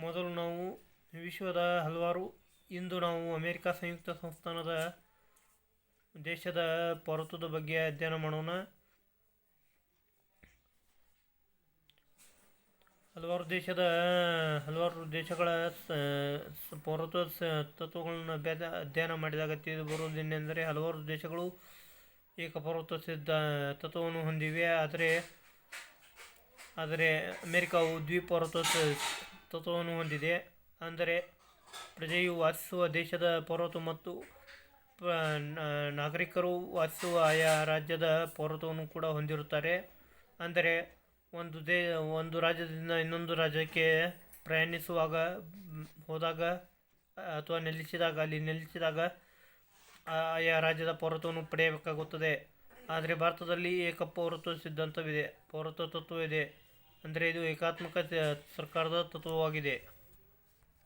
ಮೊದಲು ನಾವು ವಿಶ್ವದ ಹಲವಾರು ಇಂದು ನಾವು ಅಮೆರಿಕ ಸಂಯುಕ್ತ ಸಂಸ್ಥಾನದ ದೇಶದ ಪೌರತ್ವದ ಬಗ್ಗೆ ಅಧ್ಯಯನ ಮಾಡೋಣ. ಹಲವಾರು ದೇಶಗಳ ಪೌರತ್ವ ತತ್ವಗಳನ್ನು ಅಧ್ಯಯನ ಮಾಡಿದಾಗ ತಿಳಿದು ಬರುವುದೇನೆಂದರೆ ಹಲವಾರು ದೇಶಗಳು ಏಕಪೌರತ್ವ ತತ್ವವನ್ನು ಹೊಂದಿವೆ. ಆದರೆ ಅಮೆರಿಕವು ದ್ವಿಪೌರತ್ವ ತತ್ವವನ್ನು ಹೊಂದಿದೆ. ಅಂದರೆ ಪ್ರಜೆಯು ವಾಸಿಸುವ ದೇಶದ ಪೌರತ್ವ ಮತ್ತು ನಾಗರಿಕರು ವಾಸಿಸುವ ಆಯಾ ರಾಜ್ಯದ ಪೌರತ್ವವನ್ನು ಕೂಡ ಹೊಂದಿರುತ್ತಾರೆ. ಅಂದರೆ ಒಂದು ರಾಜ್ಯದಿಂದ ಇನ್ನೊಂದು ರಾಜ್ಯಕ್ಕೆ ಪ್ರಯಾಣಿಸುವಾಗ, ಹೋದಾಗ ಅಥವಾ ಅಲ್ಲಿ ನೆಲೆಸಿದಾಗ ಆಯಾ ರಾಜ್ಯದ ಪೌರತ್ವವನ್ನು ಪಡೆಯಬೇಕಾಗುತ್ತದೆ. ಆದರೆ ಭಾರತದಲ್ಲಿ ಏಕಪೌರತ್ವ ಪೌರತ್ವ ತತ್ವವಿದೆ. ಅಂದರೆ ಇದು ಏಕಾತ್ಮಕ ಸರ್ಕಾರದ ತತ್ವವಾಗಿದೆ.